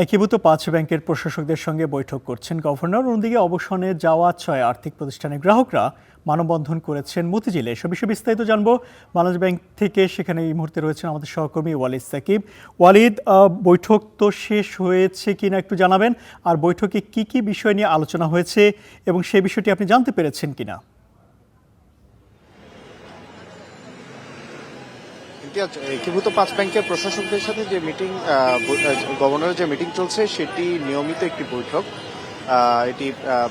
একীভূত ৫ ব্যাংকের প্রশাসকদের সঙ্গে বৈঠক করছেন গভর্নর। অন্যদিকে অবসানে যাওয়া ৬ আর্থিক প্রতিষ্ঠানের গ্রাহকরা মানববন্ধন করেছেন মতিঝিলে। এসব বিষয়ে বিস্তারিত জানবো বাংলাদেশ ব্যাংক থেকে। সেখানে এই মুহূর্তে রয়েছেন আমাদের সহকর্মী ওয়ালিদ সাকিব। ওয়ালিদ, বৈঠক তো শেষ হয়েছে কিনা একটু জানাবেন, আর বৈঠকে কি কি বিষয় নিয়ে আলোচনা হয়েছে এবং সেই বিষয়টি আপনি জানতে পেরেছেন কিনা? একীভূত ৫ ব্যাংকের প্রশাসকদের সাথে যে মিটিং, গভর্নরের যে মিটিং চলছে সেটি নিয়মিত একটি বৈঠক। এটি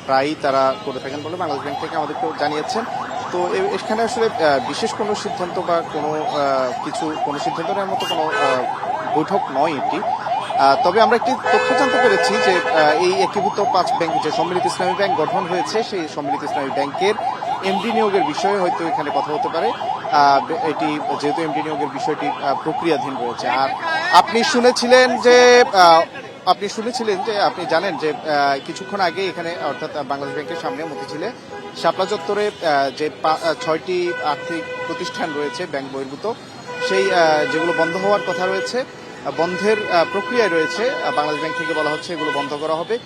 প্রায়ই তারা করে থাকেন বলে বাংলাদেশ ব্যাংক থেকে আমাদেরকে জানিয়েছেন। তো এখানে আসলে বিশেষ কোনো সিদ্ধান্ত বা কোনো সিদ্ধান্ত নেওয়ার মতো কোনো বৈঠক নয় এটি। তবে আমরা একটি তথ্য জানতে পেরেছি যে এই একীভূত ৫ ব্যাংক, যে সম্মিলিত ইসলামী ব্যাংক গঠন হয়েছে, সেই সম্মিলিত ইসলামী ব্যাংকের এমডি নিয়োগের বিষয়ে হয়তো এখানে কথা হতে পারে। এটি যেহেতু এমডি নিয়োগের বিষয়টি প্রক্রিয়াধীন রয়েছে। আর আপনি শুনেছিলেন যে আপনি জানেন যে কিছুক্ষণ আগে এখানে, অর্থাৎ বাংলাদেশ ব্যাংকের সামনে মতিঝিলে শাপলা চত্বরে যে ৬টি আর্থিক প্রতিষ্ঠান রয়েছে ব্যাংক বহির্ভূত, সেই যেগুলো বন্ধ হওয়ার কথা রয়েছে, বন্ধের প্রক্রিয়ায় রয়েছে, বাংলাদেশ ব্যাংক থেকে বলা হচ্ছে এগুলো বন্ধ করা হবে।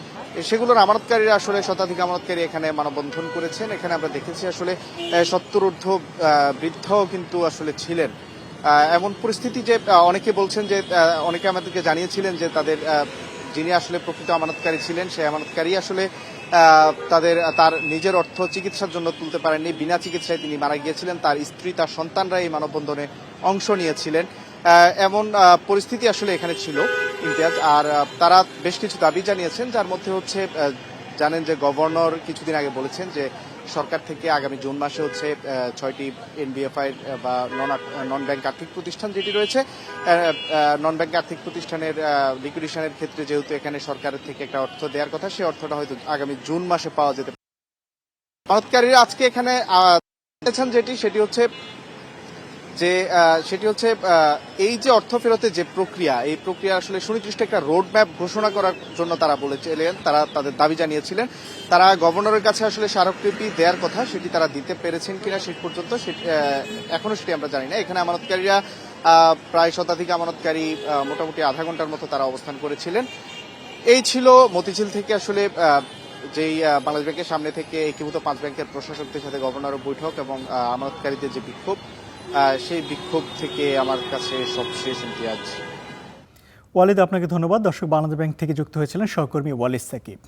সেগুলোর আমানতকারীরা, আসলে শতাধিক আমানতকারী এখানে মানববন্ধন করেছেন। এখানে আমরা দেখেছি আসলে ৭০ ঊর্ধ্ব বৃদ্ধও কিন্তু আসলে ছিলেন। এমন পরিস্থিতি যে অনেকে বলছেন যে, অনেকে আমাদেরকে জানিয়েছিলেন যে তাদের যিনি আসলে প্রকৃত আমানতকারী ছিলেন, সেই আমানতকারী আসলে তার নিজের অর্থ চিকিৎসার জন্য তুলতে পারেননি, বিনা চিকিৎসায় তিনি মারা গিয়েছিলেন। তার স্ত্রী, তার সন্তানরা এই মানববন্ধনে অংশ নিয়েছিলেন। এমন পরিস্থিতি আসলে এখানে ছিল ইমতিয়াজ। আর তারা বেশ কিছু দাবি জানিয়েছেন, যার মধ্যে হচ্ছে, জানেন যে গভর্নর কিছুদিন আগে বলেছেন যে সরকার থেকে আগামী জুন মাসে হচ্ছে ৬টি এনবিএফআই বা নন ব্যাংক আর্থিক প্রতিষ্ঠান যেটি রয়েছে, নন ব্যাংক আর্থিক প্রতিষ্ঠানের লিকুইডেশনের ক্ষেত্রে যেহেতু এখানে সরকারের থেকে একটা অর্থ দেওয়ার কথা, সেই অর্থটা হয়তো আগামী জুন মাসে পাওয়া যেতে পারে। আমানতকারীরা আজকে এখানে সেটি হচ্ছে এই যে অর্থ ফেরতের যে প্রক্রিয়া, এই প্রক্রিয়া আসলে সুনির্দিষ্ট একটা রোড ম্যাপ ঘোষণা করার জন্য তারা বলেছিলেন, তারা তাদের দাবি জানিয়েছিলেন। তারা গভর্নরের কাছে আসলে স্মারকলিপি দেওয়ার কথা, সেটি তারা দিতে পেরেছেন কিনা শেষ পর্যন্ত এখনো সেটি আমরা জানি না। এখানে আমানতকারীরা প্রায় শতাধিক আমানতকারী মোটামুটি আধা ঘন্টার মতো তারা অবস্থান করেছিলেন। এই ছিল মতিঝিল থেকে আসলে যেই বাংলাদেশ ব্যাংকের সামনে থেকে একীভূত ৫ ব্যাংকের প্রশাসকদের সাথে গভর্নরের বৈঠক এবং আমানতকারীদের যে বিক্ষোভ, সেই বিক্ষোভ থেকে আমার কাছে সবশেষ ইমতিয়াজ। ওয়ালিদ, আপনাকে ধন্যবাদ। দর্শক, বাংলাদেশ ব্যাংক থেকে যুক্ত হয়েছিলেন সহকর্মী ওয়ালিদ সাকিব।